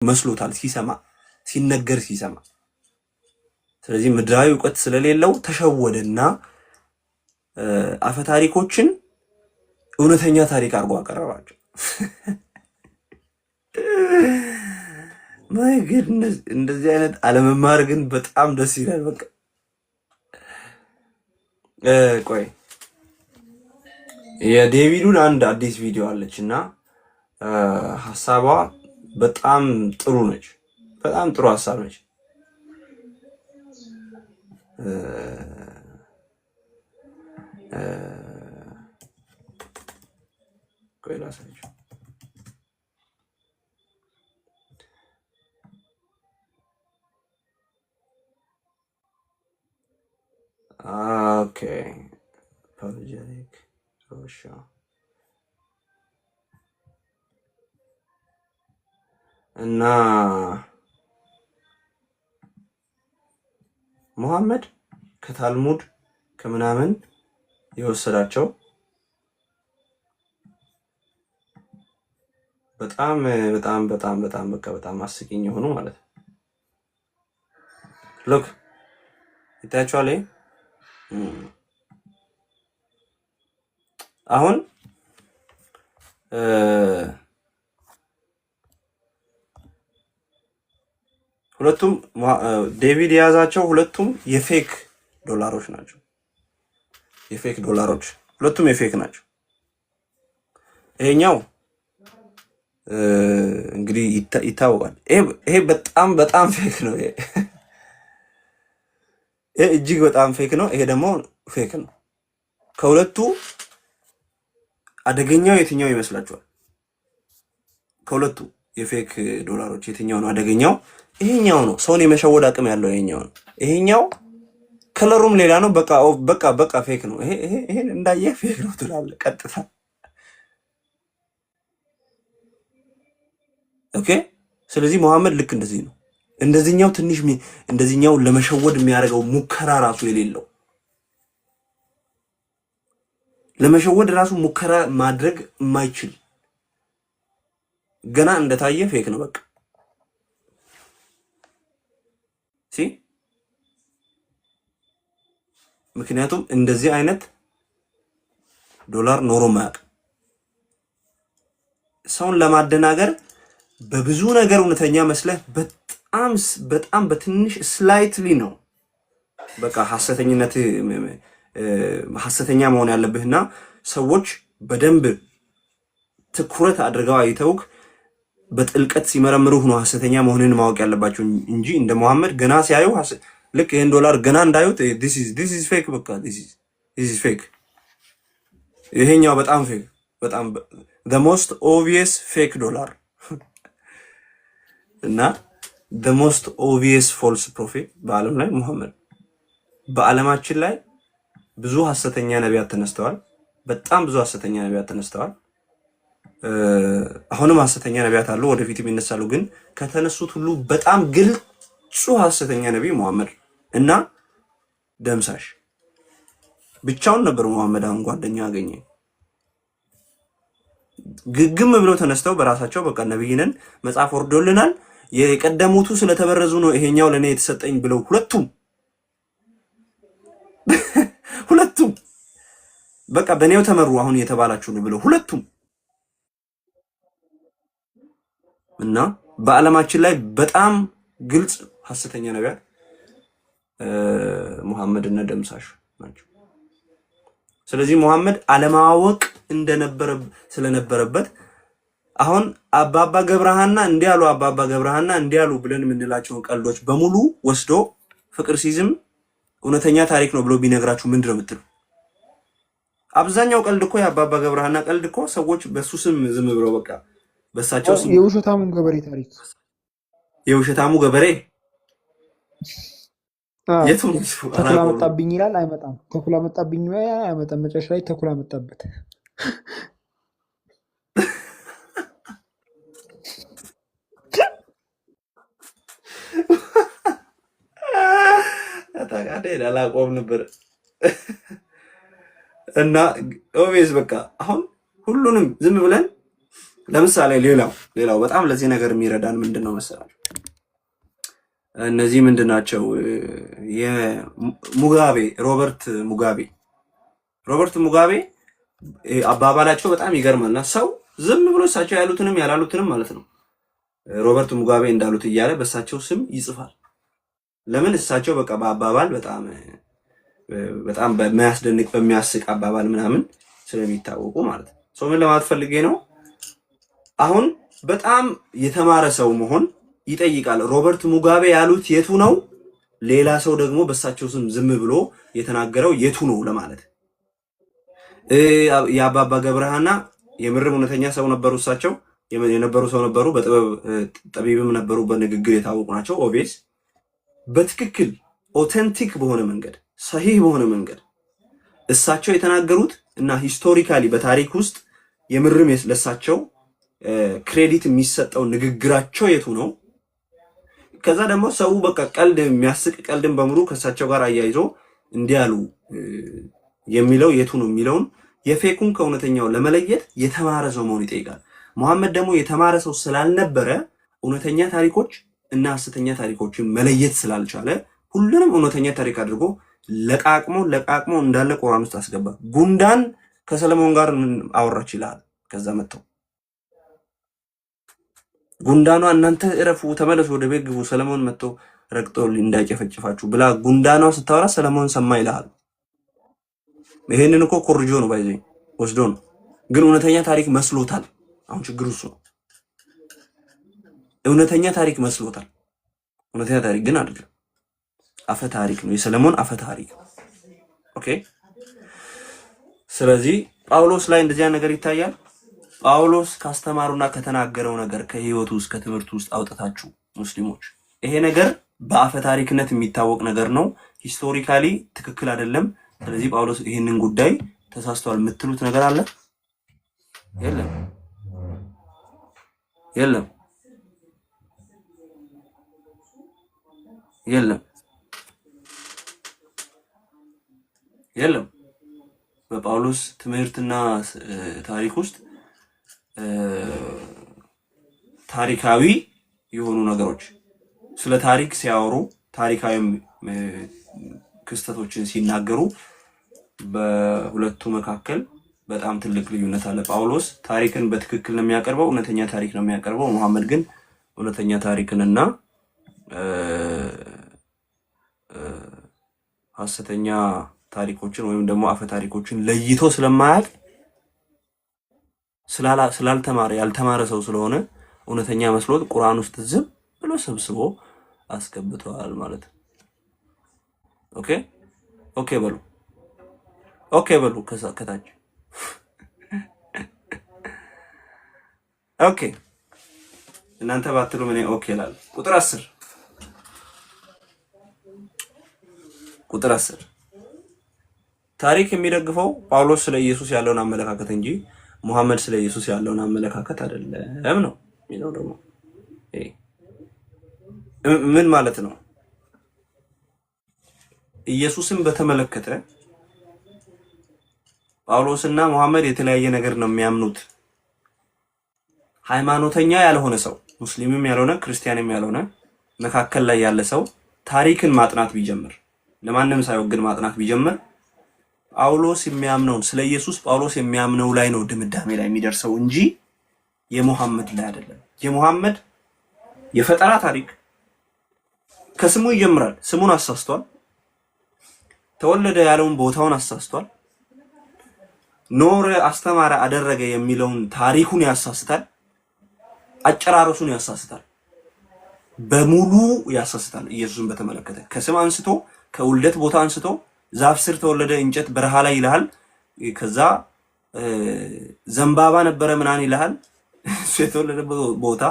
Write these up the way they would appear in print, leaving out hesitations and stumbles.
መስሎታል ሲሰማ ሲነገር ሲሰማ። ስለዚህ ምድራዊ ዕውቀት ስለሌለው ተሸወደና አፈ ታሪኮችን እውነተኛ ታሪክ አድርጎ አቀረባቸው። ማይ ጉድነስ እንደዚህ አይነት አለመማር ግን በጣም ደስ ይላል። በቃ ቆይ የዴቪዱን አንድ አዲስ ቪዲዮ አለችና ሐሳቧ በጣም ጥሩ ነች። በጣም ጥሩ ሐሳብ ነች። ቆይ ላሳያችሁ። ኦኬ ፖሎጀኒክ ሮሻ እና ሙሐመድ ከታልሙድ ከምናምን የወሰዳቸው በጣም በጣም በጣም በጣም በቃ በጣም አስቂኝ የሆኑ ማለት ነው። ሎክ ይታያችኋል። አሁን ሁለቱም ዴቪድ የያዛቸው ሁለቱም የፌክ ዶላሮች ናቸው። የፌክ ዶላሮች ሁለቱም የፌክ ናቸው። ይሄኛው እንግዲህ ይታወቃል። ይሄ በጣም በጣም ፌክ ነው። ይሄ እጅግ በጣም ፌክ ነው። ይሄ ደግሞ ፌክ ነው። ከሁለቱ አደገኛው የትኛው ይመስላችኋል? ከሁለቱ የፌክ ዶላሮች የትኛው ነው አደገኛው? ይሄኛው ነው። ሰውን የመሸወድ አቅም ያለው ይሄኛው ነው። ይሄኛው ከለሩም ሌላ ነው። በቃ ፌክ ነው። ይሄን እንዳየ ፌክ ነው ትላለህ ቀጥታ። ኦኬ። ስለዚህ መሐመድ ልክ እንደዚህ ነው። እንደዚህኛው ትንሽ እንደዚህኛው ለመሸወድ የሚያደርገው ሙከራ ራሱ የሌለው ለመሸወድ ራሱ ሙከራ ማድረግ የማይችል ገና እንደታየ ፌክ ነው በቃ ምክንያቱም እንደዚህ አይነት ዶላር ኖሮ ማያውቅ ሰውን ለማደናገር በብዙ ነገር እውነተኛ መስለህ በጣም በትንሽ ስላይትሊ ነው በቃ ሐሰተኛ መሆን ያለብህና ሰዎች በደንብ ትኩረት አድርገው አይተውክ በጥልቀት ሲመረምሩህ ነው ሐሰተኛ መሆንን ማወቅ ያለባቸው እንጂ እንደ መሐመድ ገና ሲያዩ ልክ ይሄን ዶላር ገና እንዳዩት this is fake በቃ this is fake ይሄኛው በጣም ፌክ በጣም the most obvious fake dollar እና the most obvious false prophet በዓለም ላይ መሐመድ በዓለማችን ላይ ብዙ ሐሰተኛ ነቢያት ተነስተዋል። በጣም ብዙ ሐሰተኛ ነቢያት ተነስተዋል። አሁንም ሐሰተኛ ነቢያት አሉ፣ ወደፊትም ይነሳሉ። ግን ከተነሱት ሁሉ በጣም ግልጹ ሐሰተኛ ነቢይ መሐመድ እና ደምሳሽ ብቻውን ነበር። መሐመድ አሁን ጓደኛ አገኘ ግግም ብለው ተነስተው በራሳቸው በቃ ነብይ ነን መጽሐፍ ወርዶልናል የቀደሙቱ ስለተበረዙ ነው ይሄኛው ለኔ የተሰጠኝ ብለው ሁለቱም በቃ በኔው ተመሩ አሁን የተባላችሁ ነው ብለው ሁለቱም እና በዓለማችን ላይ በጣም ግልጽ ሐሰተኛ ነቢያት መሐመድ እና ደምሳሽ ናቸው። ስለዚህ መሐመድ አለማወቅ ስለነበረበት አሁን አባባ ገብረሃና እንዲያሉ ብለን የምንላቸው ቀልዶች በሙሉ ወስዶ ፍቅር ሲዝም እውነተኛ ታሪክ ነው ብሎ ቢነግራችሁ ምንድነው የምትሉ? አብዛኛው ቀልድ እኮ የአባባ ገብረሃና ቀልድ እኮ ሰዎች በሱ ስም ዝም ብለው በቃ በሳቸው ስም የውሸታሙ ገበሬ ታሪክ የውሸታሙ ገበሬ የቱ ተኩላ መጣብኝ ይላል አይመጣም። ተኩላ መጣብኝ አይመጣም። መጨረሻ ላይ ተኩላ መጣበት። አታቃደ አላቆም ነበር እና ኦቤስ በቃ አሁን ሁሉንም ዝም ብለን ለምሳሌ ሌላው በጣም ለዚህ ነገር የሚረዳን ምንድነው መሰላችሁ? እነዚህ ምንድናቸው? የሙጋቤ ሮበርት ሙጋቤ አባባላቸው በጣም ይገርማልና ሰው ዝም ብሎ እሳቸው ያሉትንም ያላሉትንም ማለት ነው ሮበርት ሙጋቤ እንዳሉት እያለ በእሳቸው ስም ይጽፋል። ለምን? እሳቸው በቃ በአባባል በጣም በሚያስደንቅ በሚያስቅ አባባል ምናምን ስለሚታወቁ ማለት ነው። ሰው ምን ለማለት ፈልጌ ነው? አሁን በጣም የተማረ ሰው መሆን ይጠይቃል። ሮበርት ሙጋቤ ያሉት የቱ ነው? ሌላ ሰው ደግሞ በእሳቸው ስም ዝም ብሎ የተናገረው የቱ ነው ለማለት። የአባባ ገብረሃና የምርም እውነተኛ ሰው ነበሩ። እሳቸው የነበሩ ሰው ነበሩ። በጥበብ ጠቢብም ነበሩ። በንግግር የታወቁ ናቸው። ኦቤስ በትክክል ኦተንቲክ በሆነ መንገድ ሰሂህ በሆነ መንገድ እሳቸው የተናገሩት እና ሂስቶሪካሊ በታሪክ ውስጥ የምርም ለእሳቸው ክሬዲት የሚሰጠው ንግግራቸው የቱ ነው? ከዛ ደግሞ ሰው በቃ ቀልድ የሚያስቅ ቀልድን በሙሉ ከእሳቸው ጋር አያይዞ እንዲያሉ የሚለው የቱ ነው የሚለውን የፌኩን ከእውነተኛው ለመለየት የተማረ ሰው መሆን ይጠይቃል። መሐመድ ደግሞ የተማረ ሰው ስላልነበረ እውነተኛ ታሪኮች እና ሐሰተኛ ታሪኮችን መለየት ስላልቻለ ሁሉንም እውነተኛ ታሪክ አድርጎ ለቃቅሞ እንዳለ ቁርአን ውስጥ አስገባ። ጉንዳን ከሰለሞን ጋር አወራች ይላል። ከዛ መጥተው ጉንዳኗ እናንተ እረፉ፣ ተመለሱ፣ ወደ ቤት ግቡ፣ ሰለሞን መጥቶ ረግጦ እንዳይጨፈጭፋችሁ ብላ ጉንዳኗ ስታወራ ሰለሞን ሰማ ይላል። ይሄንን እኮ ኮርጆ ነው ባይዘኝ ወስዶ ነው፣ ግን እውነተኛ ታሪክ መስሎታል። አሁን ችግሩ እሱ ነው። እውነተኛ ታሪክ መስሎታል። እውነተኛ ታሪክ ግን አይደለም፣ አፈ ታሪክ ነው። የሰለሞን አፈ ታሪክ። ኦኬ። ስለዚህ ጳውሎስ ላይ እንደዚያ ነገር ይታያል። ጳውሎስ ካስተማሩና ከተናገረው ነገር ከህይወቱ ውስጥ ከትምህርቱ ውስጥ አውጥታችሁ ሙስሊሞች ይሄ ነገር በአፈ ታሪክነት የሚታወቅ ነገር ነው፣ ሂስቶሪካሊ ትክክል አይደለም። ስለዚህ ጳውሎስ ይህንን ጉዳይ ተሳስቷል የምትሉት ነገር አለ? የለም የለም የለም የለም። በጳውሎስ ትምህርትና ታሪክ ውስጥ ታሪካዊ የሆኑ ነገሮች ስለ ታሪክ ሲያወሩ ታሪካዊ ክስተቶችን ሲናገሩ በሁለቱ መካከል በጣም ትልቅ ልዩነት አለ። ጳውሎስ ታሪክን በትክክል ነው የሚያቀርበው፣ እውነተኛ ታሪክ ነው የሚያቀርበው። መሐመድ ግን እውነተኛ ታሪክንና ሐሰተኛ ታሪኮችን ወይም ደግሞ አፈ ታሪኮችን ለይቶ ስለማያውቅ ስላልተማረ ያልተማረ ሰው ስለሆነ እውነተኛ መስሎት ቁርአን ውስጥ ዝም ብሎ ሰብስቦ አስገብተዋል ማለት ነው። ኦኬ በሉ ከታች ኦኬ። እናንተ ባትሉ ምን ኦኬ ይላል። ቁጥር 10 ታሪክ የሚደግፈው ጳውሎስ ስለ ኢየሱስ ያለውን አመለካከት እንጂ ሙሐመድ ስለ ኢየሱስ ያለውን አመለካከት አይደለም ነው የሚለው። ደግሞ ምን ማለት ነው? ኢየሱስን በተመለከተ ጳውሎስና ሙሐመድ የተለያየ ነገር ነው የሚያምኑት። ሃይማኖተኛ ያልሆነ ሰው ሙስሊምም ያልሆነ ክርስቲያንም ያልሆነ መካከል ላይ ያለ ሰው ታሪክን ማጥናት ቢጀምር ለማንም ሳይወግን ማጥናት ቢጀምር ጳውሎስ የሚያምነውን ስለ ኢየሱስ ጳውሎስ የሚያምነው ላይ ነው ድምዳሜ ላይ የሚደርሰው እንጂ የሙሐመድ ላይ አይደለም። የሙሐመድ የፈጠራ ታሪክ ከስሙ ይጀምራል። ስሙን አሳስቷል። ተወለደ ያለውን ቦታውን አሳስቷል። ኖረ፣ አስተማረ፣ አደረገ የሚለውን ታሪኩን ያሳስታል። አጨራረሱን ያሳስታል። በሙሉ ያሳስታል። ኢየሱስን በተመለከተ ከስም አንስቶ ከውልደት ቦታ አንስቶ ዛፍ ስር ተወለደ፣ እንጨት በረሃ ላይ ይልሃል። ከዛ ዘንባባ ነበረ ምናምን ይልሃል እሱ የተወለደበት ቦታ።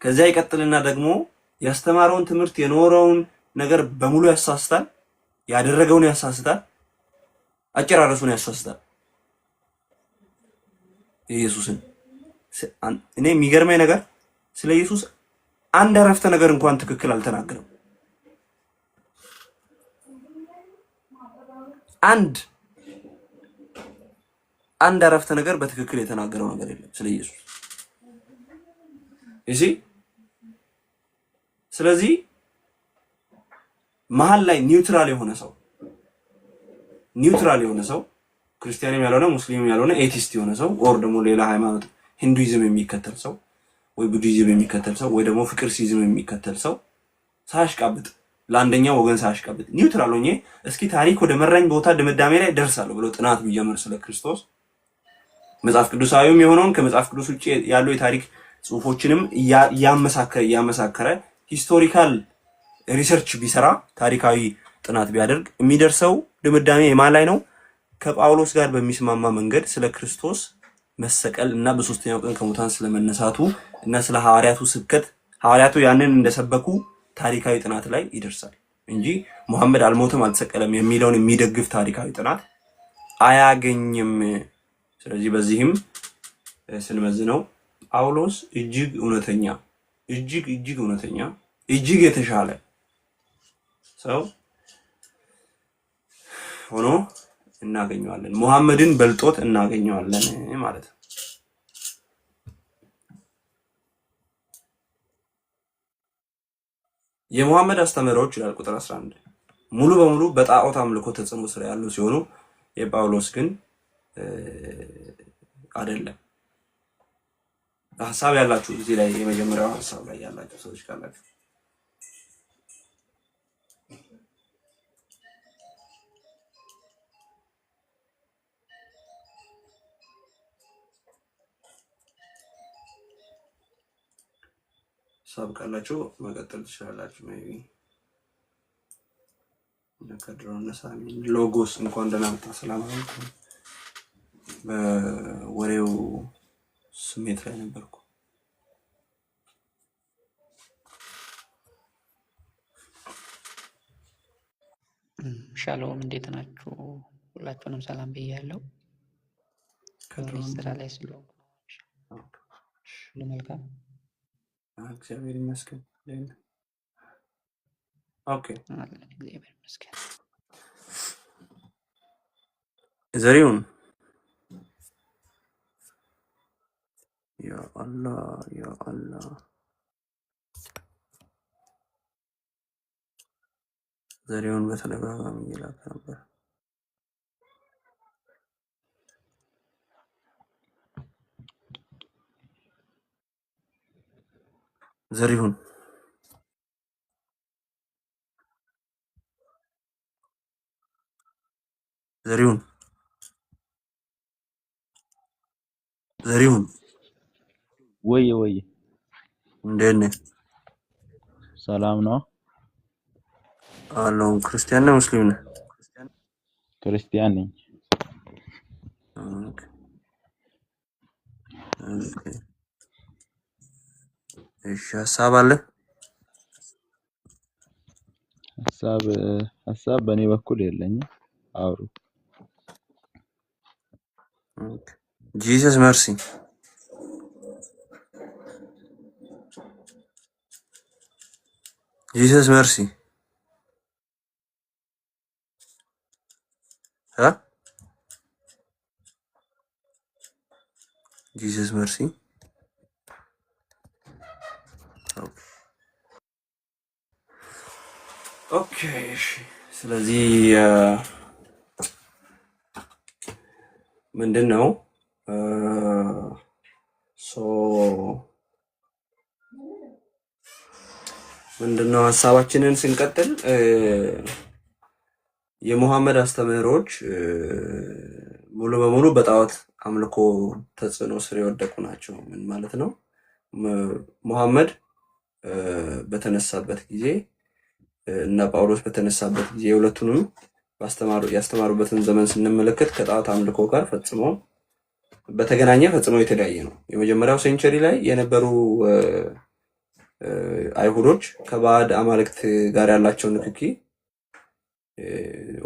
ከዛ ይቀጥልና ደግሞ ያስተማረውን ትምህርት የኖረውን ነገር በሙሉ ያሳስታል። ያደረገውን ያሳስታል። አጨራረሱን ያሳስታል። ኢየሱስን እኔ የሚገርመኝ ነገር ስለ ኢየሱስ አንድ አረፍተ ነገር እንኳን ትክክል አልተናገረም። አንድ አረፍተ ነገር በትክክል የተናገረው ነገር የለም ስለ ኢየሱስ። እሺ። ስለዚህ መሀል ላይ ኒውትራል የሆነ ሰው ክርስቲያንም ያልሆነ ሙስሊምም ያልሆነ ኤቲስት የሆነ ሰው ኦር ደግሞ ሌላ ሃይማኖት ሂንዱይዝም የሚከተል ሰው ወይ ቡዲዝም የሚከተል ሰው ወይ ደግሞ ፍቅር ሲዝም የሚከተል ሰው ሳያሽቃብጥ ለአንደኛው ወገን ሳያሽቃብጥ ኒውትራል ሆኜ እስኪ ታሪክ ወደ መራኝ ቦታ ድምዳሜ ላይ ደርሳለሁ ብሎ ጥናት ቢጀምር ስለ ክርስቶስ መጽሐፍ ቅዱሳዊም የሆነውን ከመጽሐፍ ቅዱስ ውጭ ያሉ የታሪክ ጽሁፎችንም እያመሳከረ ሂስቶሪካል ሪሰርች ቢሰራ ታሪካዊ ጥናት ቢያደርግ የሚደርሰው ድምዳሜ የማን ላይ ነው? ከጳውሎስ ጋር በሚስማማ መንገድ ስለ ክርስቶስ መሰቀል እና በሶስተኛው ቀን ከሙታን ስለመነሳቱ እና ስለ ሐዋርያቱ ስብከት ሐዋርያቱ ያንን እንደሰበኩ ታሪካዊ ጥናት ላይ ይደርሳል እንጂ ሙሐመድ አልሞተም አልተሰቀለም የሚለውን የሚደግፍ ታሪካዊ ጥናት አያገኝም። ስለዚህ በዚህም ስንመዝነው ጳውሎስ እጅግ እውነተኛ እጅግ የተሻለ ሰው ሆኖ እናገኘዋለን። ሙሐመድን በልጦት እናገኘዋለን ማለት ነው። የሙሐመድ አስተምህሮች ይላል ቁጥር 11 ሙሉ በሙሉ በጣዖት አምልኮ ተጽዕኖ ስር ያሉ ሲሆኑ የጳውሎስ ግን አይደለም። ሐሳብ ያላችሁ እዚህ ላይ የመጀመሪያው ሐሳብ ላይ ያላችሁ ሰዎች ካላችሁ ሐሳብ ካላችሁ መቀጠል ትችላላችሁ። ሜቢ ነከድሮና ሳሚ ሎጎስ እንኳን ደህና መጣ። ሰላም አለይኩም። በወሬው ስሜት ላይ ነበርኩ። ሻሎም እንዴት ናችሁ? ሁላችሁንም ሰላም ብያለሁ። ስራ ላይ ስለሆንኩ ሁሉ መልካም እግዚአብሔር ይመስገን። ኦኬ እግዚአብሔር ይመስገን። ዘሪሁን ያ አላህ ዘሪሁን በተደጋጋሚ እየላከ ነበር። ዘሪሁን ወይ እንዴት ነህ? ሰላም ነው አለው። ክርስቲያን ነህ ሙስሊም ነህ? ክርስቲያን ነኝ። ኦኬ እሺ ሐሳብ አለ? ሐሳብ በእኔ በኩል የለኝም። አውሩ። ኦኬ ጂሰስ መርሲ ጂሰስ መርሲ ጂሰስ መርሲ ኦኬ እሺ። ስለዚህ ምንድነው ሐሳባችንን ስንቀጥል የሙሐመድ አስተምህሮች ሙሉ በሙሉ በጣዖት አምልኮ ተጽዕኖ ስር የወደቁ ናቸው። ምን ማለት ነው? ሙሐመድ በተነሳበት ጊዜ እና ጳውሎስ በተነሳበት ጊዜ ሁለቱንም ያስተማሩበትን ዘመን ስንመለከት ከጣዖት አምልኮ ጋር ፈጽሞ የተለያየ ነው። የመጀመሪያው ሴንቸሪ ላይ የነበሩ አይሁዶች ከባዕድ አማልክት ጋር ያላቸው ንክኪ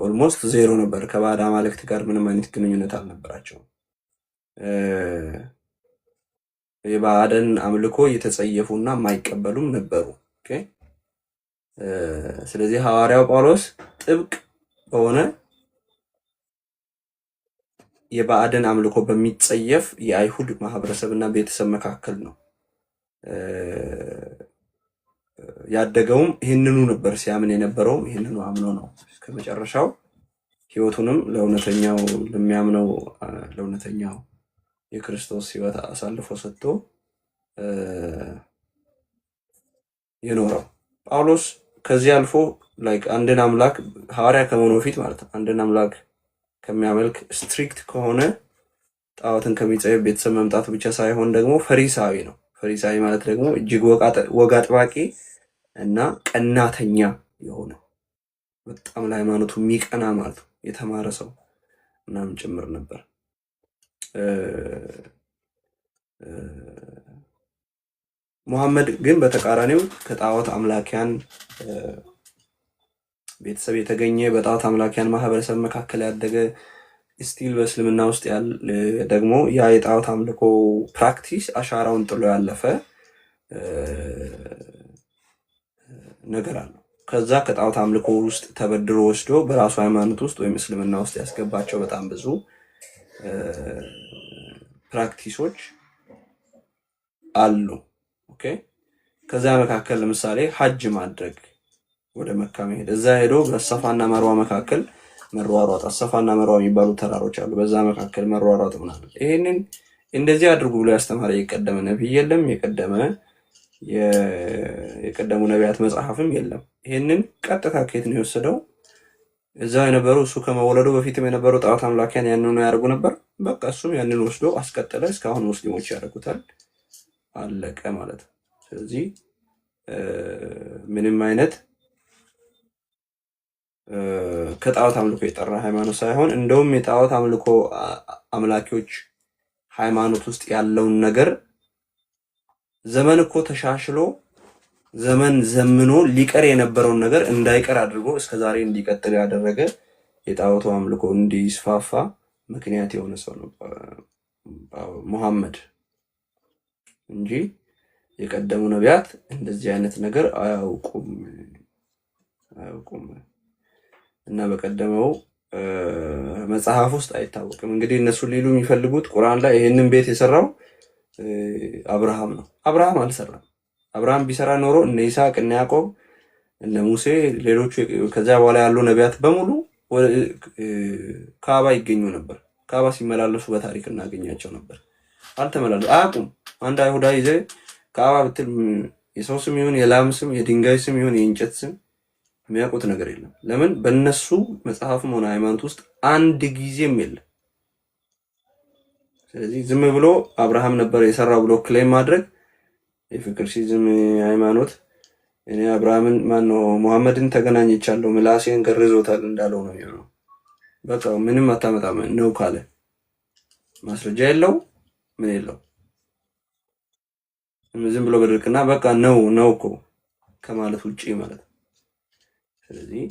ኦልሞስት ዜሮ ነበር። ከባዕድ አማልክት ጋር ምንም አይነት ግንኙነት አልነበራቸውም። የባዕድን አምልኮ እየተጸየፉና የማይቀበሉም ነበሩ። ኦኬ። ስለዚህ ሐዋርያው ጳውሎስ ጥብቅ በሆነ የባዕድን አምልኮ በሚጸየፍ የአይሁድ ማህበረሰብና ቤተሰብ መካከል ነው ያደገውም ይህንኑ ነበር ሲያምን የነበረውም ይህንኑ አምኖ ነው እስከ መጨረሻው ህይወቱንም ለእውነተኛው ለሚያምነው ለእውነተኛው የክርስቶስ ህይወት አሳልፎ ሰጥቶ የኖረው። ጳውሎስ ከዚህ አልፎ ላይክ አንድን አምላክ ሐዋርያ ከመሆኑ በፊት ማለት ነው አንድን አምላክ ከሚያመልክ ስትሪክት ከሆነ ጣዖትን ከሚጸየፍ ቤተሰብ መምጣቱ ብቻ ሳይሆን ደግሞ ፈሪሳዊ ነው። ፈሪሳዊ ማለት ደግሞ እጅግ ወግ አጥባቂ እና ቀናተኛ የሆነ በጣም ለሃይማኖቱ የሚቀና ማለት ነው የተማረ ሰው ምናምን ጭምር ነበር። ሙሐመድ ግን በተቃራኒው ከጣዖት አምላኪያን ቤተሰብ የተገኘ በጣዖት አምላኪያን ማህበረሰብ መካከል ያደገ ስቲል በእስልምና ውስጥ ደግሞ ያ የጣዖት አምልኮ ፕራክቲስ አሻራውን ጥሎ ያለፈ ነገር አለው። ከዛ ከጣዖት አምልኮ ውስጥ ተበድሮ ወስዶ በራሱ ሃይማኖት ውስጥ ወይም እስልምና ውስጥ ያስገባቸው በጣም ብዙ ፕራክቲሶች አሉ። ኦኬ ከዛ መካከል ለምሳሌ ሐጅ ማድረግ፣ ወደ መካ መሄድ፣ እዛ ሄዶ በሰፋና መርዋ መካከል መሯሯጥ፣ አሰፋና መርዋ የሚባሉ ተራሮች አሉ። በዛ መካከል መሯሯጥ ምናምን ይሄንን እንደዚህ አድርጉ ብሎ ያስተማረ የቀደመ ነብይ የለም። የቀደሙ ነቢያት መጽሐፍም የለም። ይሄንን ቀጥታ ከየት ነው የወሰደው? እዛ የነበሩ እሱ ከመወለዱ በፊትም የነበሩ ጣዖት አምላኪያን ያንን ነው ያደርጉ ነበር። በቃ እሱም ያንን ወስዶ አስቀጠለ። እስካሁን ሙስሊሞች ያደርጉታል። አለቀ ማለት ነው። ስለዚህ ምንም አይነት ከጣዖት አምልኮ የጠራ ሃይማኖት ሳይሆን እንደውም የጣዖት አምልኮ አምላኪዎች ሃይማኖት ውስጥ ያለውን ነገር ዘመን እኮ ተሻሽሎ ዘመን ዘምኖ ሊቀር የነበረውን ነገር እንዳይቀር አድርጎ እስከዛሬ እንዲቀጥል ያደረገ የጣዖቱ አምልኮ እንዲስፋፋ ምክንያት የሆነ ሰው ነው ሙሐመድ እንጂ የቀደሙ ነቢያት እንደዚህ አይነት ነገር አያውቁም። እና በቀደመው መጽሐፍ ውስጥ አይታወቅም። እንግዲህ እነሱ ሊሉ የሚፈልጉት ቁርአን ላይ ይህንን ቤት የሰራው አብርሃም ነው። አብርሃም አልሰራም። አብርሃም ቢሰራ ኖሮ እነ ይስሐቅ፣ እነ ያዕቆብ፣ እነ ሙሴ፣ ሌሎቹ ከዚያ በኋላ ያሉ ነቢያት በሙሉ ካባ ይገኙ ነበር። ካባ ሲመላለሱ በታሪክ እናገኛቸው ነበር። አልተመላለሱ፣ አያውቁም። አንድ አይሁዳዊ ይዘ ካባ ብትል የሰው ስም ይሁን የላም ስም የድንጋይ ስም ይሁን የእንጨት ስም የሚያውቁት ነገር የለም። ለምን? በእነሱ መጽሐፍም ሆነ ሃይማኖት ውስጥ አንድ ጊዜም የለም። ስለዚህ ዝም ብሎ አብርሃም ነበር የሰራው ብሎ ክሌም ማድረግ የፍቅር ሲዝም ሃይማኖት እኔ አብርሃምን ማነው ሙሐመድን ተገናኝቻለሁ ምላሴን ገርዞታል እንዳለው ነው የሚሆነው። በቃ ምንም አታመጣም ነው ካለ ማስረጃ የለው ምን የለው ዝም ብሎ በድርቅና በቃ ነው እኮ ከማለት ውጪ ማለት ነው። ስለዚህ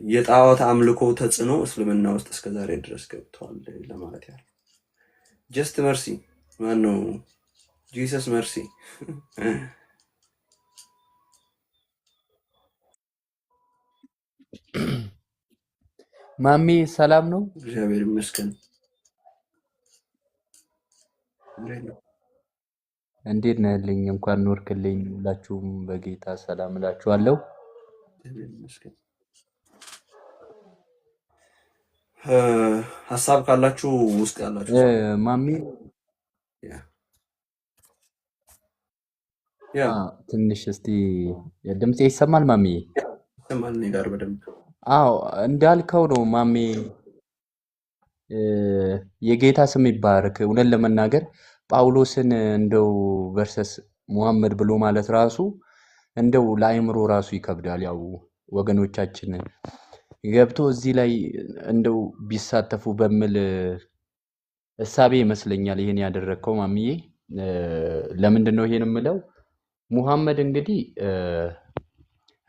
የጣዖት አምልኮ ተጽዕኖ እስልምና ውስጥ እስከዛሬ ድረስ ገብቷል ለማለት ያህል። ጀስት መርሲ ማነው ጂሰስ መርሲ ማሚ ሰላም ነው? እግዚአብሔር ይመስገን። እንዴት ነህልኝ? እንኳን ኖርክልኝ። ሁላችሁም በጌታ ሰላም እላችኋለሁ። ሀሳብ ካላችሁ ውስጥ ያላችሁ ማሚ ትንሽ እስቲ ድምጼ ይሰማል? ማሚ ይሰማል? እኔ ጋር በደንብ አዎ፣ እንዳልከው ነው ማሚ። የጌታ ስም ይባረክ። እውነት ለመናገር ጳውሎስን እንደው ቨርሰስ ሙሐመድ ብሎ ማለት ራሱ እንደው ለአእምሮ ራሱ ይከብዳል። ያው ወገኖቻችን ገብቶ እዚህ ላይ እንደው ቢሳተፉ በሚል እሳቤ ይመስለኛል ይሄን ያደረግከው ማሚዬ። ለምንድን ነው ይሄን የምለው? ሙሐመድ እንግዲህ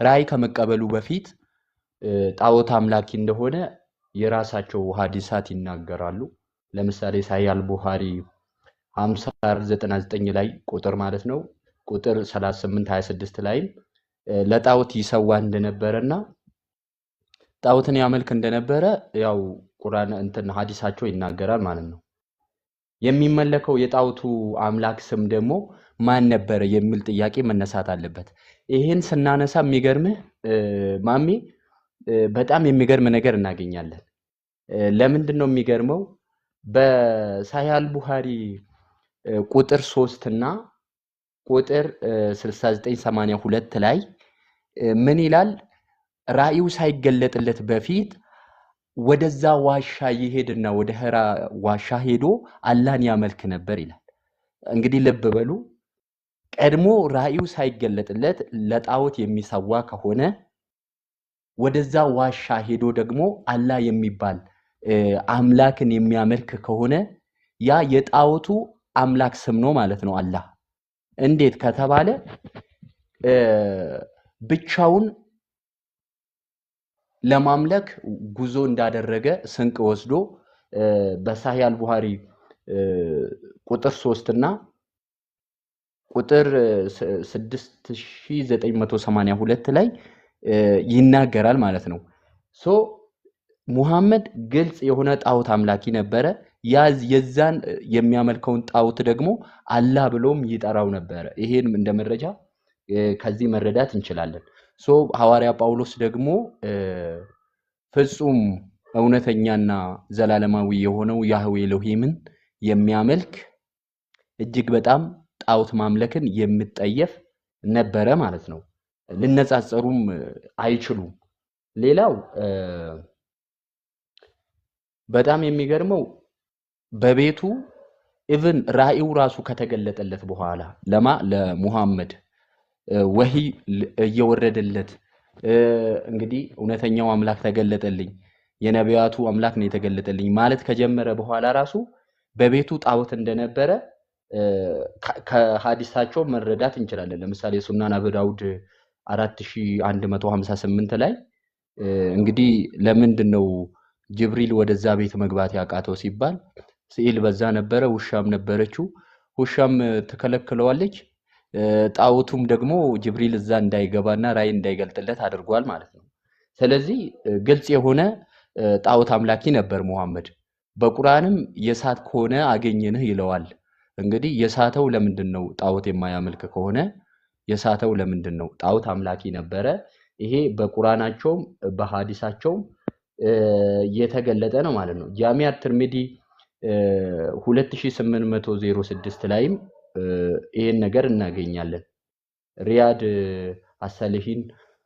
ራእይ ከመቀበሉ በፊት ጣዖት አምላኪ እንደሆነ የራሳቸው ሐዲሳት ይናገራሉ። ለምሳሌ ሳሂህ አልቡኻሪ 5099 ላይ ቁጥር ማለት ነው ቁጥር 3826 ላይም ለጣዖት ይሰዋ እንደነበረና ጣዖትን ያመልክ እንደነበረ ያው ቁርአን እንትን ሐዲሳቸው ይናገራል ማለት ነው። የሚመለከው የጣውቱ አምላክ ስም ደግሞ ማን ነበረ የሚል ጥያቄ መነሳት አለበት። ይሄን ስናነሳ የሚገርምህ ማሜ በጣም የሚገርም ነገር እናገኛለን። ለምንድን ነው የሚገርመው? በሳሂህ ቡኻሪ ቁጥር 3 እና ቁጥር 6982 ላይ ምን ይላል? ራእዩ ሳይገለጥለት በፊት ወደዛ ዋሻ ይሄድና ወደ ሄራ ዋሻ ሄዶ አላህን ያመልክ ነበር ይላል። እንግዲህ ልብ በሉ፣ ቀድሞ ራእዩ ሳይገለጥለት ለጣዖት የሚሰዋ ከሆነ ወደዛ ዋሻ ሄዶ ደግሞ አላህ የሚባል አምላክን የሚያመልክ ከሆነ ያ የጣዖቱ አምላክ ስም ነው ማለት ነው አላህ። እንዴት ከተባለ ብቻውን ለማምለክ ጉዞ እንዳደረገ ስንቅ ወስዶ በሳሂህ ቡኻሪ ቁጥር 3 እና ቁጥር 6982 ላይ ይናገራል ማለት ነው። ሶ ሙሐመድ ግልጽ የሆነ ጣዖት አምላኪ ነበረ። የዛን የሚያመልከውን ጣዖት ደግሞ አላህ ብሎም ይጠራው ነበረ። ይሄን እንደ መረጃ ከዚህ መረዳት እንችላለን። ሶ ሐዋርያ ጳውሎስ ደግሞ ፍጹም እውነተኛና ዘላለማዊ የሆነው ያህዌ ኤሎሂምን የሚያመልክ እጅግ በጣም ጣዖት ማምለክን የሚጠየፍ ነበረ ማለት ነው። ልነጻጸሩም አይችሉም። ሌላው በጣም የሚገርመው በቤቱ ኢቭን ራእዩ ራሱ ከተገለጠለት በኋላ ለሙሐመድ ወሂ እየወረደለት እንግዲህ እውነተኛው አምላክ ተገለጠልኝ፣ የነቢያቱ አምላክ ነው የተገለጠልኝ ማለት ከጀመረ በኋላ ራሱ በቤቱ ጣዖት እንደነበረ ከሐዲሳቸው መረዳት እንችላለን። ለምሳሌ ሱናን አቡ ዳውድ 4158 ላይ እንግዲህ ለምንድነው ጅብሪል ወደዛ ቤት መግባት ያቃተው ሲባል ስዕል በዛ ነበረ፣ ውሻም ነበረችው፣ ውሻም ተከለክለዋለች። ጣዖቱም ደግሞ ጅብሪል እዛ እንዳይገባና ራይ እንዳይገልጥለት አድርጓል ማለት ነው። ስለዚህ ግልጽ የሆነ ጣዖት አምላኪ ነበር ሙሐመድ። በቁርአንም የሳት ከሆነ አገኘንህ ይለዋል። እንግዲህ የሳተው ለምንድነው? ጣዖት የማያመልክ ከሆነ የሳተው ለምንድነው? ጣዖት አምላኪ ነበረ። ይሄ በቁርአናቸውም በሐዲሳቸውም የተገለጠ ነው ማለት ነው። ጃሚዓ ትርሚዲ 2806 ላይም ይሄን ነገር እናገኛለን። ሪያድ አሳሊሂን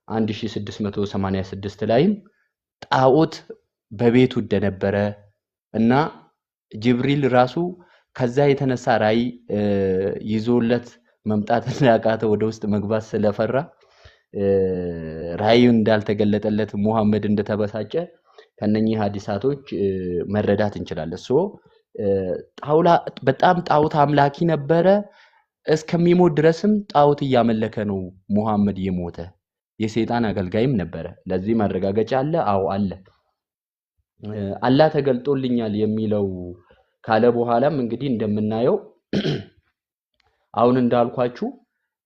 1686 ላይም ጣዖት በቤቱ እንደነበረ እና ጅብሪል ራሱ ከዛ የተነሳ ራይ ይዞለት መምጣት እንዳቃተው ወደ ውስጥ መግባት ስለፈራ ራዩ እንዳልተገለጠለት ሙሐመድ እንደተበሳጨ ከነኚህ ሐዲሳቶች መረዳት እንችላለን። በጣም ጣዖት አምላኪ ነበረ። እስከሚሞት ድረስም ጣዖት እያመለከ ነው ሙሐመድ የሞተ። የሰይጣን አገልጋይም ነበረ። ለዚህ ማረጋገጫ አለ? አዎ አለ። አላህ ተገልጦልኛል የሚለው ካለ በኋላም እንግዲህ እንደምናየው አሁን እንዳልኳችሁ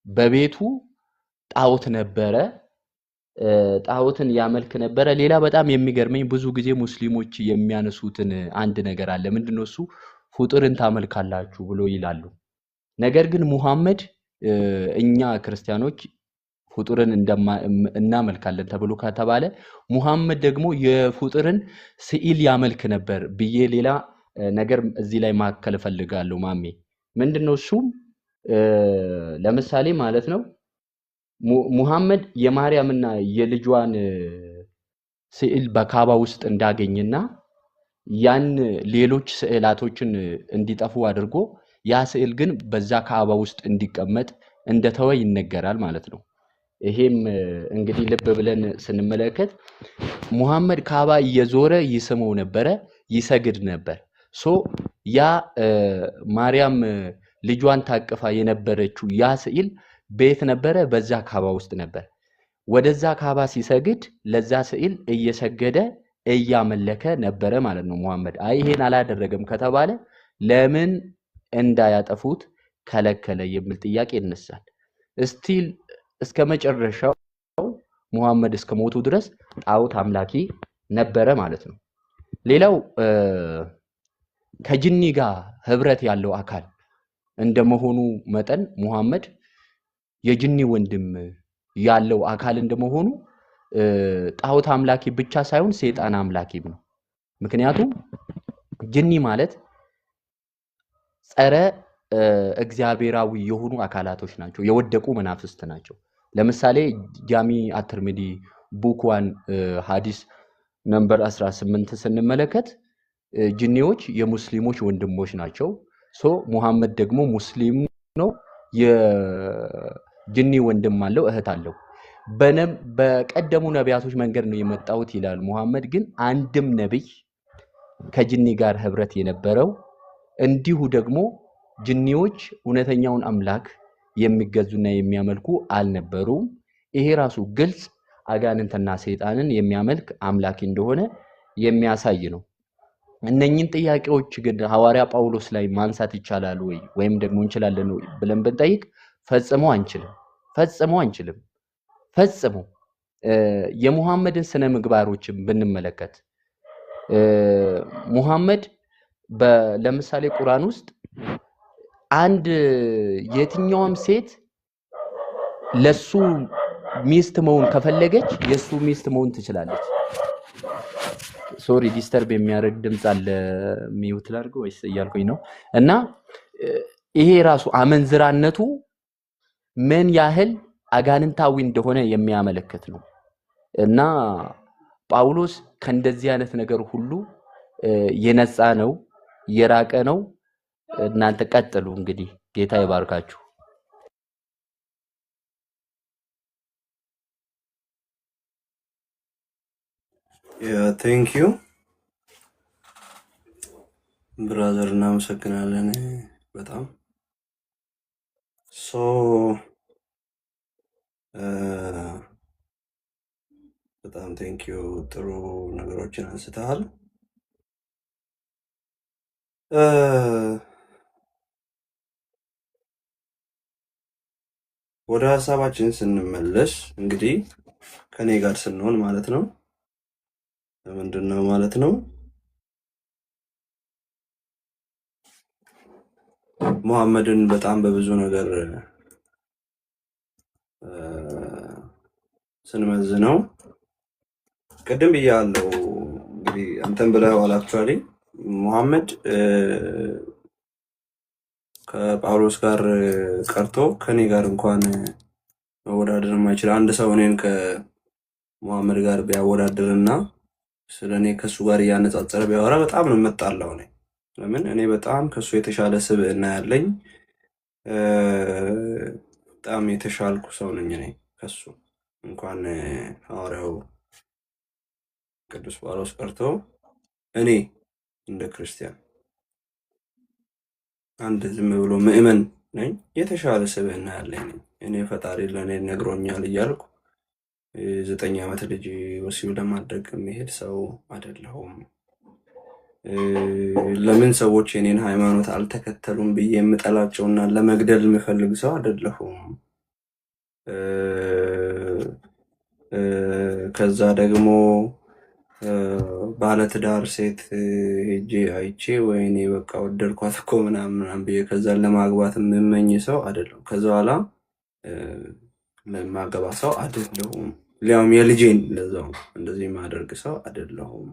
በቤቱ ጣዖት ነበረ፣ ጣዖትን ያመልክ ነበረ። ሌላ በጣም የሚገርመኝ ብዙ ጊዜ ሙስሊሞች የሚያነሱትን አንድ ነገር አለ። ምንድነው እሱ? ፍጡርን ታመልካላችሁ ብሎ ይላሉ። ነገር ግን ሙሐመድ እኛ ክርስቲያኖች ፍጡርን እናመልካለን ተብሎ ከተባለ ሙሐመድ ደግሞ የፍጡርን ስዕል ያመልክ ነበር ብዬ ሌላ ነገር እዚህ ላይ ማከል ፈልጋለሁ ማሜ። ምንድነው እሱ? ለምሳሌ ማለት ነው ሙሐመድ የማርያምና የልጇን ስዕል በካባ ውስጥ እንዳገኝና ያን ሌሎች ስዕላቶችን እንዲጠፉ አድርጎ ያ ስዕል ግን በዛ ካባ ውስጥ እንዲቀመጥ እንደተወ ይነገራል ማለት ነው። ይሄም እንግዲህ ልብ ብለን ስንመለከት ሙሐመድ ካባ እየዞረ ይስመው ነበረ፣ ይሰግድ ነበር። ያ ማርያም ልጇን ታቅፋ የነበረችው ያ ስዕል ቤት ነበረ፣ በዛ ካባ ውስጥ ነበር። ወደዛ ካባ ሲሰግድ ለዛ ስዕል እየሰገደ እያመለከ ነበረ ማለት ነው ሙሐመድ። አይ ይሄን አላደረገም ከተባለ ለምን እንዳያጠፉት ከለከለ የሚል ጥያቄ ይነሳል። እስቲል እስከ መጨረሻው ሙሐመድ እስከ ሞቱ ድረስ ጣዖት አምላኪ ነበረ ማለት ነው። ሌላው ከጅኒ ጋር ህብረት ያለው አካል እንደመሆኑ መጠን ሙሐመድ የጅኒ ወንድም ያለው አካል እንደመሆኑ ጣዖት አምላኪ ብቻ ሳይሆን ሰይጣን አምላኪም ነው። ምክንያቱም ጅኒ ማለት ጸረ እግዚአብሔራዊ የሆኑ አካላቶች ናቸው፣ የወደቁ መናፍስት ናቸው። ለምሳሌ ጃሚ አትርሚዲ ቡክ 1 ሐዲስ ነምበር 18 ስንመለከት ጅኒዎች የሙስሊሞች ወንድሞች ናቸው። ሙሐመድ ደግሞ ሙስሊም ነው፣ የጅኒ ወንድም አለው፣ እህት አለው። በቀደሙ ነቢያቶች መንገድ ነው የመጣሁት ይላል ሙሐመድ። ግን አንድም ነብይ ከጅኒ ጋር ህብረት የነበረው እንዲሁ ደግሞ ጅኒዎች እውነተኛውን አምላክ የሚገዙና የሚያመልኩ አልነበሩም። ይሄ ራሱ ግልጽ አጋንንትና ሰይጣንን የሚያመልክ አምላክ እንደሆነ የሚያሳይ ነው። እነኚህን ጥያቄዎች ግን ሐዋርያ ጳውሎስ ላይ ማንሳት ይቻላል ወይ ወይም ደግሞ እንችላለን ወይ ብለን ብንጠይቅ ፈጽሞ አንችልም። ፈጽሞ የሙሐመድን ስነ ምግባሮችን ብንመለከት ሙሐመድ ለምሳሌ ቁርአን ውስጥ አንድ የትኛውም ሴት ለሱ ሚስት መሆን ከፈለገች የሱ ሚስት መሆን ትችላለች። ሶሪ ዲስተርብ የሚያደርግ ድምጽ አለ፣ ሚውት ላድርገው ወይስ እያልኩኝ ነው? እና ይሄ ራሱ አመንዝራነቱ ምን ያህል አጋንንታዊ እንደሆነ የሚያመለክት ነው። እና ጳውሎስ ከእንደዚህ አይነት ነገር ሁሉ የነጻ ነው፣ የራቀ ነው። እናንተ ቀጥሉ እንግዲህ፣ ጌታ ይባርካችሁ። ቴንክ ዩ ብራዘር፣ እናመሰግናለን በጣም በጣም ቴንክ ዩ። ጥሩ ነገሮችን አንስተሃል። ወደ ሀሳባችን ስንመለስ እንግዲህ ከኔ ጋር ስንሆን ማለት ነው ምንድነው ማለት ነው ሙሐመድን በጣም በብዙ ነገር ስንመዝነው ቅድም ብያለሁ። እንግዲህ አንተም ብለኸዋል። አክቹአሊ ሙሐመድ ከጳውሎስ ጋር ቀርቶ ከኔ ጋር እንኳን መወዳደር የማይችል አንድ ሰው እኔን ከሙሐመድ ጋር ቢያወዳድርና ስለኔ ከሱ ጋር እያነጻጸረ ቢያወራ በጣም ነው የምጣላው ነኝ። ለምን? እኔ በጣም ከሱ የተሻለ ስብዕና ያለኝ በጣም የተሻልኩ ሰው ነኝ። እኔ ከሱ እንኳን ሐዋርያው ቅዱስ ጳውሎስ ቀርቶ እኔ እንደ ክርስቲያን አንድ ዝም ብሎ ምእመን ነኝ፣ የተሻለ ስብዕና ያለኝ ነኝ። እኔ ፈጣሪ ለእኔ ነግሮኛል እያልኩ 9 ዓመት ልጅ ወሲብ ለማድረግ የሚሄድ ሰው አይደለሁም። ለምን ሰዎች የኔን ሃይማኖት አልተከተሉም ብዬ የምጠላቸውና ለመግደል የምፈልግ ሰው አይደለሁም። ከዛ ደግሞ ባለትዳር ሴት ሄጄ አይቼ ወይኔ በቃ ወደድኳት እኮ ምናምን ብዬ ከዛን ለማግባት የምመኝ ሰው አይደለሁም። ከዛ በኋላ ለማገባ ሰው አይደለሁም። ሊያውም የልጄን ለዛው እንደዚህ የማደርግ ሰው አይደለሁም።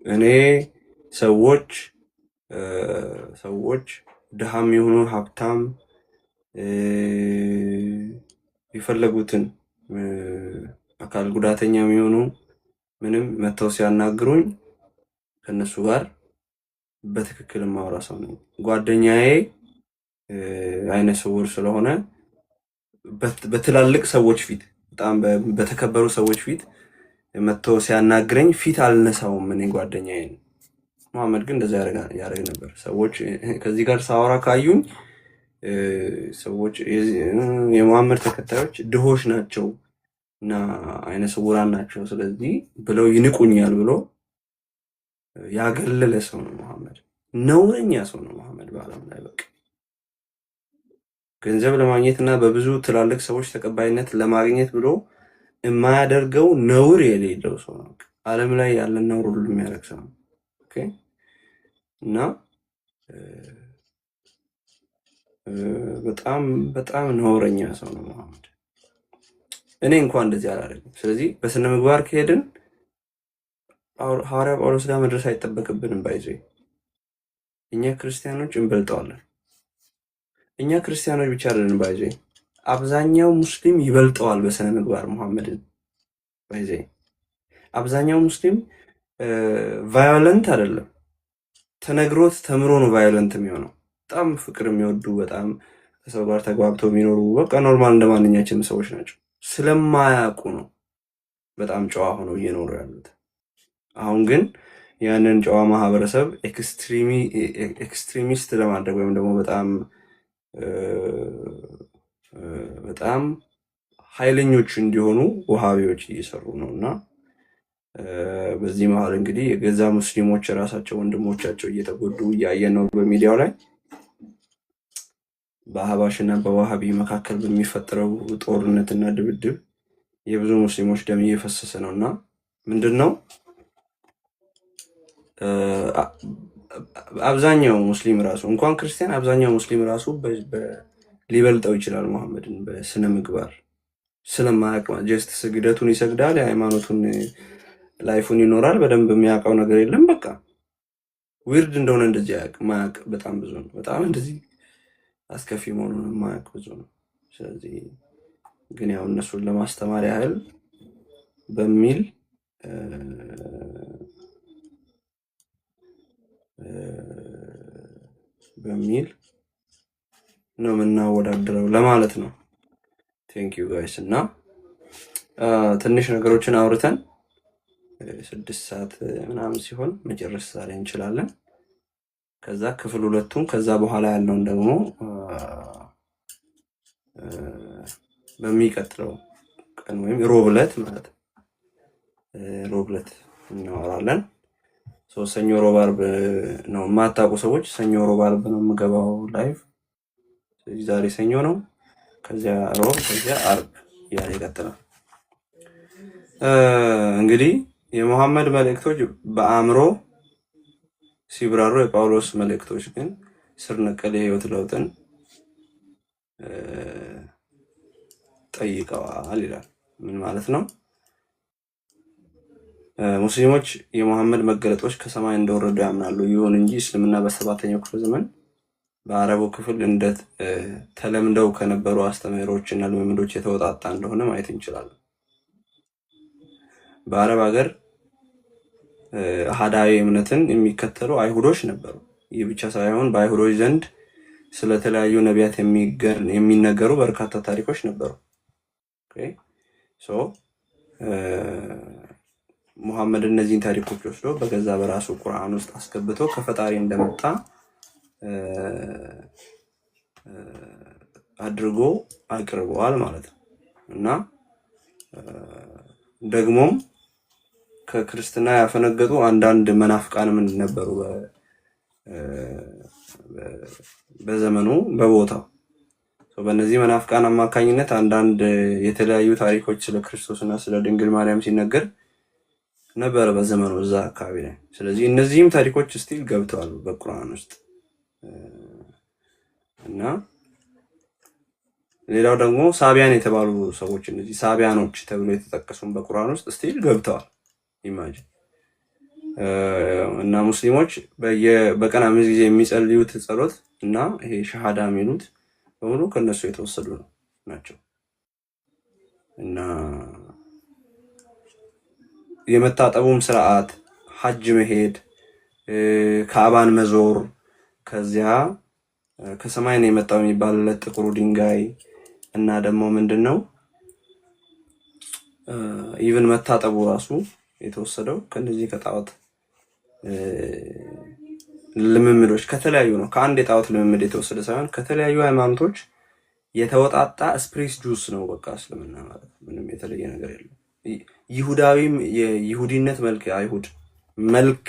እኔ ሰዎች ድሃም የሆኑ ሀብታም የፈለጉትን አካል ጉዳተኛ የሚሆኑ ምንም መተው ሲያናግሩኝ ከነሱ ጋር በትክክል ማውራ ሰው ነኝ። ጓደኛዬ አይነ ስውር ስለሆነ በትላልቅ ሰዎች ፊት በጣም በተከበሩ ሰዎች ፊት መተው ሲያናግረኝ ፊት አልነሳውም። እኔ ጓደኛዬ ሙሐመድ ግን እንደዛ ያደርግ ነበር። ሰዎች ከዚህ ጋር ሳወራ ካዩኝ ሰዎች የሙሐመድ ተከታዮች ድሆች ናቸው እና አይነ ስውራን ናቸው ስለዚህ ብለው ይንቁኛል ብሎ ያገለለ ሰው ነው ሙሐመድ። ነውረኛ ሰው ነው ሙሐመድ በዓለም ላይ በቃ ገንዘብ ለማግኘት እና በብዙ ትላልቅ ሰዎች ተቀባይነት ለማግኘት ብሎ የማያደርገው ነውር የሌለው ሰው ነው። ዓለም ላይ ያለ ነውር ሁሉ የሚያደርግ ሰው ነው። ኦኬ እና በጣም በጣም ነውረኛ ሰው ነው መሐመድ። እኔ እንኳን እንደዚህ አላደርግም። ስለዚህ በስነ ምግባር ከሄድን ሐዋርያ ጳውሎስ ጋር መድረስ አይጠበቅብንም። ባይዞ እኛ ክርስቲያኖች እንበልጠዋለን። እኛ ክርስቲያኖች ብቻ አይደለን፣ ባይዞ አብዛኛው ሙስሊም ይበልጠዋል በስነ ምግባር መሐመድን። ባይዞ አብዛኛው ሙስሊም ቫዮለንት አይደለም፣ ተነግሮት ተምሮ ነው ቫዮለንት የሚሆነው። በጣም ፍቅር የሚወዱ በጣም ከሰው ጋር ተግባብተው የሚኖሩ በቃ ኖርማል እንደማንኛችንም ሰዎች ናቸው። ስለማያውቁ ነው በጣም ጨዋ ሆነው እየኖሩ ያሉት። አሁን ግን ያንን ጨዋ ማህበረሰብ ኤክስትሪሚስት ለማድረግ ወይም ደግሞ በጣም ኃይለኞች እንዲሆኑ ውሃቢዎች እየሰሩ ነው እና በዚህ መሀል እንግዲህ የገዛ ሙስሊሞች ራሳቸው ወንድሞቻቸው እየተጎዱ እያየን ነው በሚዲያው ላይ። በአህባሽና በዋሃቢ መካከል በሚፈጠረው ጦርነትና ድብድብ የብዙ ሙስሊሞች ደም እየፈሰሰ ነው እና ምንድን ነው አብዛኛው ሙስሊም ራሱ እንኳን ክርስቲያን አብዛኛው ሙስሊም ራሱ ሊበልጠው ይችላል መሐመድን በስነ ምግባር ስለማያውቅ ጀስት ስግደቱን ይሰግዳል፣ የሃይማኖቱን ላይፉን ይኖራል። በደንብ የሚያውቀው ነገር የለም። በቃ ዊርድ እንደሆነ እንደዚህ ማያውቅ በጣም ብዙ ነው። በጣም እንደዚህ አስከፊ መሆኑን ማያውቅ ብዙ ነው። ስለዚህ ግን ያው እነሱን ለማስተማር ያህል በሚል ነው የምናወዳድረው ለማለት ነው። ቴንክ ዩ ጋይስ። እና ትንሽ ነገሮችን አውርተን 6 ሰዓት ምናምን ሲሆን መጨረስ ዛሬ እንችላለን። ከዛ ክፍል 2ቱን ከዛ በኋላ ያለውን ደግሞ በሚቀጥለው ቀን ወይም ሮብ ዕለት ማለት ነው ሮብ ዕለት እናወራለን። ሰኞ ሮብ ዓርብ ነው የማታውቁ ሰዎች፣ ሰኞ ሮብ ዓርብ ነው የምገባው ላይቭ። ስለዚህ ዛሬ ሰኞ ነው፣ ከዚያ ሮብ፣ ከዚያ ዓርብ እያለ ይቀጥላል። እንግዲህ የሙሐመድ መልእክቶች በአእምሮ ሲብራሩ የጳውሎስ መልእክቶች ግን ስር ነቀል የህይወት ለውጥን ጠይቀዋል ይላል። ምን ማለት ነው? ሙስሊሞች የሙሐመድ መገለጦች ከሰማይ እንደወረዱ ያምናሉ። ይሁን እንጂ እስልምና በ7ኛው ክፍለ ዘመን በአረቡ ክፍል እንደት ተለምደው ከነበሩ አስተምህሮች እና ልምምዶች የተወጣጣ እንደሆነ ማየት እንችላለን። በአረብ ሀገር አሃዳዊ እምነትን የሚከተሉ አይሁዶች ነበሩ። ይህ ብቻ ሳይሆን በአይሁዶች ዘንድ ስለተለያዩ ነቢያት የሚነገሩ በርካታ ታሪኮች ነበሩ። ሙሐመድ እነዚህን ታሪኮች ወስዶ በገዛ በራሱ ቁርአን ውስጥ አስገብቶ ከፈጣሪ እንደመጣ አድርጎ አቅርበዋል ማለት ነው እና ደግሞም ከክርስትና ያፈነገጡ አንዳንድ መናፍቃንም ነበሩ በዘመኑ በቦታው። በእነዚህ መናፍቃን አማካኝነት አንዳንድ የተለያዩ ታሪኮች ስለ ክርስቶስና ስለ ድንግል ማርያም ሲነገር ነበረ በዘመኑ እዛ አካባቢ ላይ። ስለዚህ እነዚህም ታሪኮች ስቲል ገብተዋል በቁርአን ውስጥ እና ሌላው ደግሞ ሳቢያን የተባሉ ሰዎች እነዚህ ሳቢያኖች ተብሎ የተጠቀሱም በቁርአን ውስጥ ስቲል ገብተዋል። ኢማጂን እና ሙስሊሞች በቀን 5 ጊዜ የሚጸልዩት ጸሎት እና ይሄ ሸሃዳ የሚሉት በሙሉ ከነሱ የተወሰዱ ናቸው እና የመታጠቡም ስርዓት፣ ሐጅ መሄድ፣ ካዕባን መዞር፣ ከዚያ ከሰማይ ነው የመጣው የሚባልለት ጥቁሩ ድንጋይ እና ደግሞ ምንድነው ኢቭን መታጠቡ ራሱ የተወሰደው ከነዚህ ከጣዖት ልምምዶች ከተለያዩ ነው። ከአንድ የጣዖት ልምምድ የተወሰደ ሳይሆን ከተለያዩ ሃይማኖቶች የተወጣጣ ስፕሪስ ጁስ ነው። በቃ እስልምና ማለት ምንም የተለየ ነገር የለም። ይሁዳዊም የይሁዲነት መልክ አይሁድ መልክ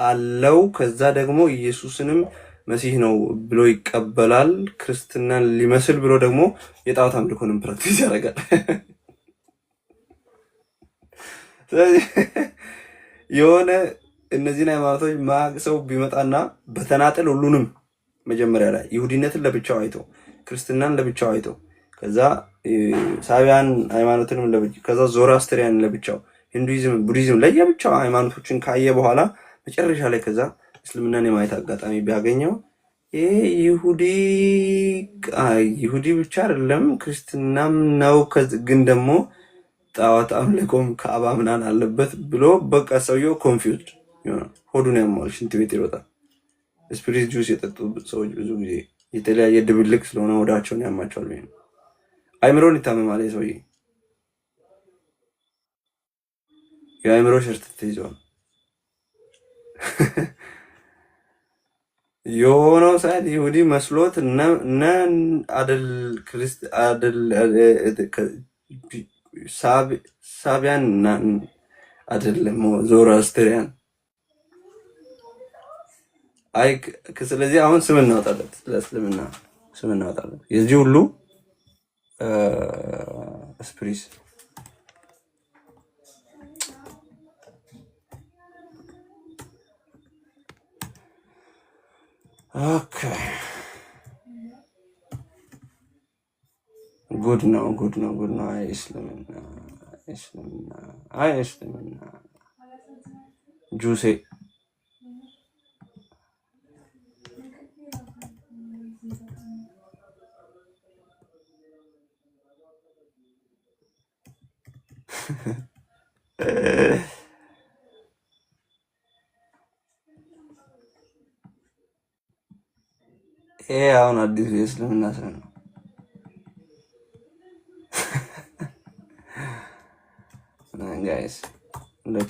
አለው። ከዛ ደግሞ ኢየሱስንም መሲህ ነው ብሎ ይቀበላል። ክርስትናን ሊመስል ብሎ ደግሞ የጣዖት አምልኮንም ፕራክቲስ ያደርጋል። ስለዚህ የሆነ እነዚህን ሃይማኖቶች ማያውቅ ሰው ቢመጣና በተናጠል ሁሉንም መጀመሪያ ላይ ይሁዲነትን ለብቻው አይቶ ክርስትናን ለብቻው አይቶ ከዛ ሳቢያን ሃይማኖትንም ለብቻው ከዛ ዞራስትሪያን ለብቻው ሂንዱይዝም ቡዲዝም ለየብቻው ሃይማኖቶችን ካየ በኋላ መጨረሻ ላይ ከዛ እስልምናን የማየት አጋጣሚ ቢያገኘው ይሄ ይሁዲ ብቻ አይደለም ክርስትናም ነው፣ ግን ደግሞ ጣዖት አምልኮም ከአባ ምናምን አለበት ብሎ በቃ ሰውየው ኮንፊውዝድ ይሆናል። ሆዱን ያማል፣ ሽንት ቤት ይሮጣል። ስፒሪት ጁስ የጠጡ ሰዎች ብዙ ጊዜ የተለያየ ድብልቅ ስለሆነ ሆዳቸውን ያማቸዋል። አይምሮን ይታመማል ሰውዬ። የአይምሮ ሸርተት ተይዘዋል። የሆነው ሳይድ ይሁዲ መስሎት እነ አደል ክርስት አደል ሳቢያን አይደለም ዞራስትሪያን። አይ ስለዚህ አሁን ስም እናወጣለን፣ ለእስልምና ስም እናወጣለን። የዚህ ሁሉ ስፕሪስ ኦኬ ጉድ ነው። አይ እስልምና ጁሴ ይሄ አሁን አዲሱ የእስልምና ስም ነው። ጋይስ ሉክ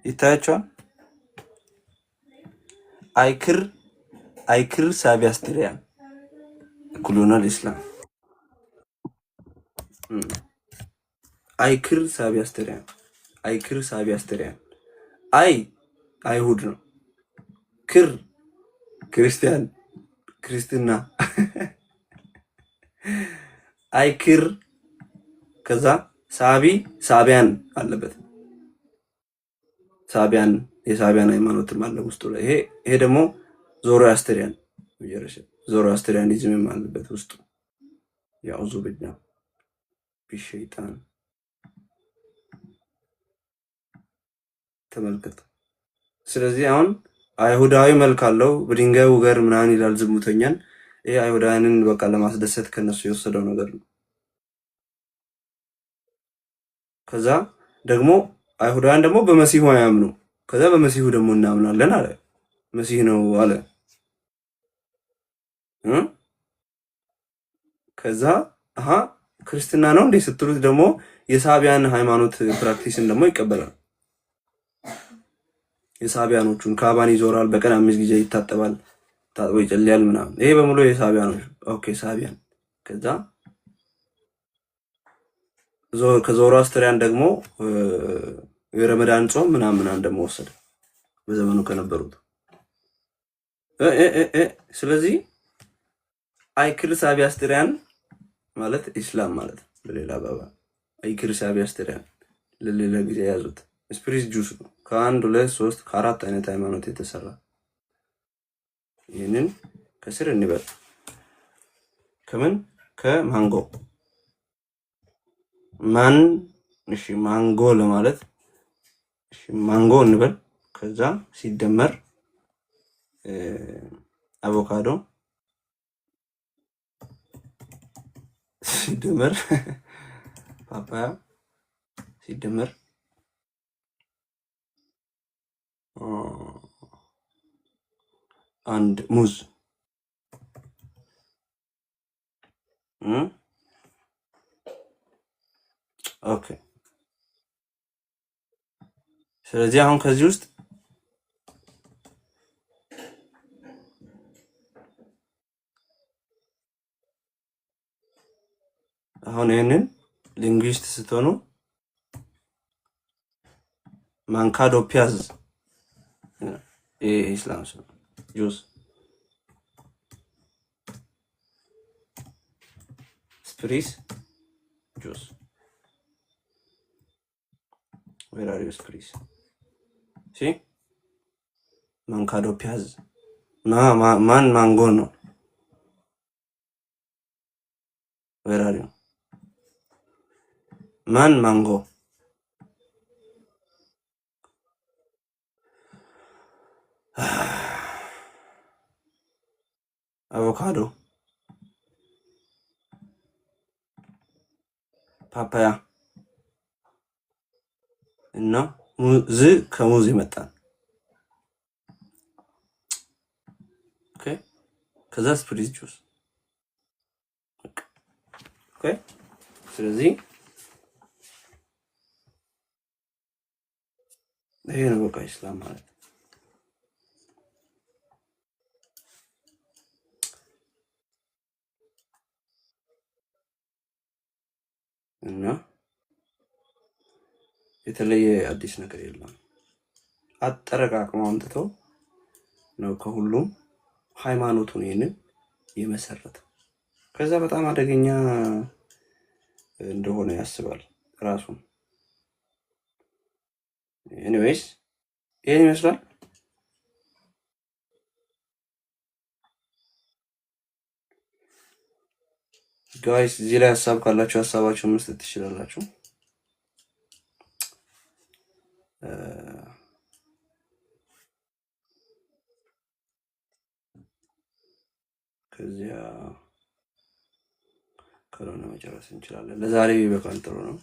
ይታያቸዋል። አይክር ሳቢያስትሪያን ኩሎናል ኢስላም አይክር ሳቢያስትሪያን አይሁድ ነው። ክር ክርስትና አይክር ከዛ ሳቢያን አለበት። የሳቢያን ሃይማኖትም አለ ውስጡ ላይ። ይሄ ደግሞ ዞሮአስትሪያኒዝምም አለበት ውስጡ። ያውዙ ብኛ ቢሸይጣን ተመልከት። ስለዚህ አሁን አይሁዳዊ መልክ አለው፣ በድንጋይ ውገር ምናምን ይላል ዝሙተኛን። ይሄ አይሁዳውያንን በቃ ለማስደሰት ከነሱ የወሰደው ነገር ነው። ከዛ ደግሞ አይሁዳውያን ደግሞ በመሲሁ አያምኑ። ከዛ በመሲሁ ደግሞ እናምናለን አለ። መሲህ ነው አለ። ከዛ ክርስትና ነው እንዴ ስትሉት ደግሞ የሳቢያን ሃይማኖት ፕራክቲስን ደግሞ ይቀበላል። የሳቢያኖቹን ካባን ይዞራል፣ በቀን 5 ጊዜ ይታጠባል፣ ታጥቦ ይጸልያል ምናምን። ይሄ በሙሉ የሳቢያኖች ኦኬ ሳቢያን። ከዛ ከዞሮአስትሪያን ደግሞ የረመዳን ጾም ምናምን ደግሞ ወሰደ በዘመኑ ከነበሩት። ስለዚህ አይክር ሳቢያስትሪያን ማለት ኢስላም ማለት በሌላ አባባል አይክር ሳቢያስትሪያን ለሌላ ጊዜ ያዙት። ስፒሪት ጁስ ነው። ከ1 2 3 ከ4 አይነት ሃይማኖት የተሰራ። ይህንን ከስር እንበል። ከምን ከማንጎ ማንጎ ለማለት ማንጎ እንበል። ከዛ ሲደመር አቮካዶ ሲደመር ፓፓያ ሲደመር አንድ ሙዝ ኦኬ። ስለዚህ አሁን ከዚህ ውስጥ አሁን ይሄንን ሊንጉዊስት ስትሆኑ ማንካዶ ፒያዝ ኢስላም ጁስ ስፕሪስ ጁስ Where are you, Chris? See? Mancado Piaz. Man mango no. Where are you? Man mango. Avocado. ፓፓያ እና ሙዝ ከሙዝ ይመጣል። ኦኬ ከዛ ስፕሪት ጁስ ኦኬ። ስለዚህ ይሄ ነው በቃ ኢስላም ማለት እና የተለየ አዲስ ነገር የለም። አጠረቃቅመው አምጥተው ነው ከሁሉም ሃይማኖቱን ይሄንን የመሰረተው። ከዛ በጣም አደገኛ እንደሆነ ያስባል ራሱን። ኤኒዌይስ ይሄን ይመስላል። ጋይስ እዚህ ላይ ሀሳብ ካላችሁ ሀሳባችሁን መስጠት ትችላላችሁ። ከዚያ ካልሆነ መጨረስ እንችላለን። ለዛሬ በቃል ጥሩ ነው።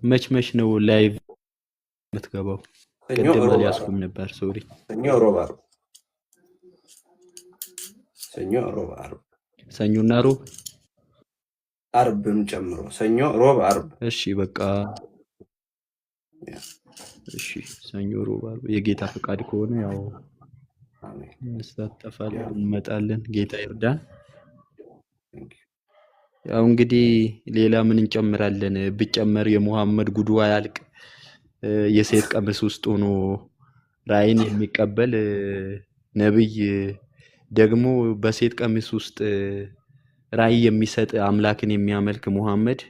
መች ነው ላይቭ የምትገባው? ቅድም አልያዝኩም ነበር ሶሪ። ሰኞ፣ ሮብ፣ ዓርብ። ሰኞ፣ ሮብ፣ ዓርብ። ሰኞና ሮብ ዓርብም ጨምሮ ሰኞ፣ ሮብ፣ ዓርብ። እሺ በቃ እሺ፣ ሰኞ፣ ሮብ፣ ዓርብ የጌታ ፈቃድ ከሆነ ያው እንሳተፋለን፣ እንመጣለን። ጌታ ይርዳን። ያው እንግዲህ ሌላ ምን እንጨምራለን? ብጨመር የሙሐመድ ጉዱ አያልቅ። የሴት ቀሚስ ውስጥ ሆኖ ራእይን የሚቀበል ነብይ ደግሞ በሴት ቀሚስ ውስጥ ራእይ የሚሰጥ አምላክን የሚያመልክ ሙሐመድ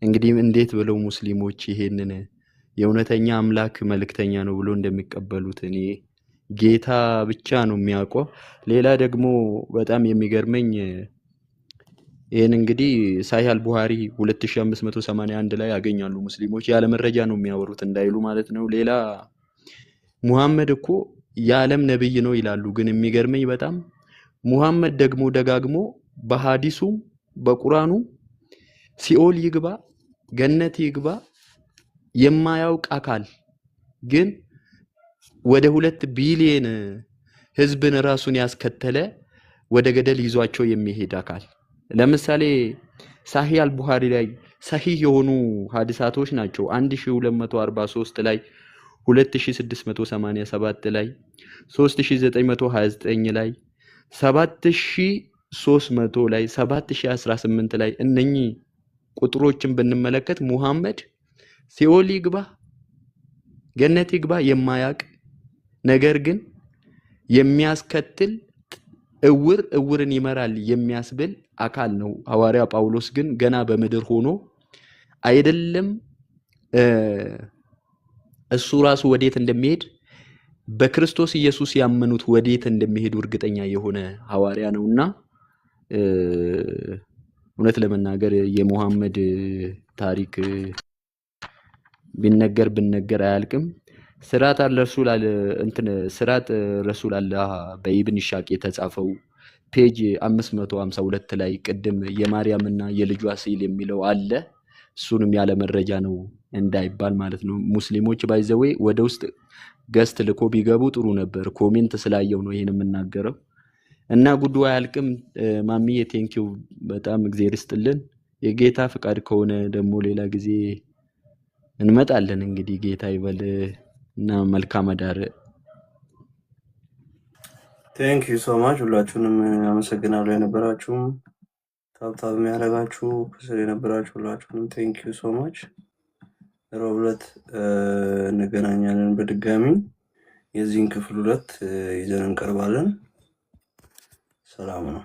እንግዲህ እንዴት ብለው ሙስሊሞች ይሄንን የእውነተኛ አምላክ መልእክተኛ ነው ብሎ እንደሚቀበሉት እኔ ጌታ ብቻ ነው የሚያውቀው። ሌላ ደግሞ በጣም የሚገርመኝ ይሄን እንግዲህ ሳሂህ አልቡኻሪ 2581 ላይ ያገኛሉ ሙስሊሞች። ያለ መረጃ ነው የሚያወሩት እንዳይሉ ማለት ነው። ሌላ ሙሐመድ እኮ የዓለም ነብይ ነው ይላሉ። ግን የሚገርመኝ በጣም ሙሐመድ ደግሞ ደጋግሞ በሐዲሱ በቁርአኑ ሲኦል ይግባ ገነት ይግባ የማያውቅ አካል ግን ወደ 2 ቢሊየን ህዝብን ራሱን ያስከተለ ወደ ገደል ይዟቸው የሚሄድ አካል። ለምሳሌ ሳሂህ አልቡኻሪ ላይ ሰሂህ የሆኑ ሐዲሳቶች ናቸው 1243 ላይ 2687 ላይ 3929 ላይ 7300 ላይ 7018 ላይ እነኚህ ቁጥሮችን ብንመለከት ሙሐመድ ሲኦል ይግባ ገነት ይግባ የማያውቅ ነገር ግን የሚያስከትል እውርን ይመራል የሚያስብል አካል ነው። ሐዋርያ ጳውሎስ ግን ገና በምድር ሆኖ አይደለም እሱ ራሱ ወዴት እንደሚሄድ በክርስቶስ ኢየሱስ ያመኑት ወዴት እንደሚሄዱ እርግጠኛ የሆነ ሐዋርያ ነውና እውነት ለመናገር የሙሐመድ ታሪክ ቢነገር አያልቅም። ስራት ረሱል ስራት ረሱል አላህ በኢብን ሻቅ የተጻፈው ፔጅ 552 ላይ ቅድም የማርያምና የልጇ ሲል የሚለው አለ። እሱንም ያለ መረጃ ነው እንዳይባል ማለት ነው። ሙስሊሞች ባይዘዌ ወደ ውስጥ ገስት ልኮ ቢገቡ ጥሩ ነበር። ኮሜንት ስላየው ነው ይሄን የምናገረው እና ጉዱ አያልቅም። ማሚዬ ቴንኪው በጣም እግዚአብሔር ይስጥልን። የጌታ ፍቃድ ከሆነ ደግሞ ሌላ ጊዜ እንመጣለን። እንግዲህ ጌታ ይበል እና መልካም አዳር። ቴንክ ዩ ሶ ማች ሁላችሁንም አመሰግናለሁ። የነበራችሁም ታብታብ የሚያደርጋችሁ ከስር የነበራችሁ ሁላችሁንም ቴንክ ዩ ሶ ማች። ሮብ ዕለት እንገናኛለን በድጋሚ የዚህን ክፍል 2 ይዘን እንቀርባለን። ሰላም ነው።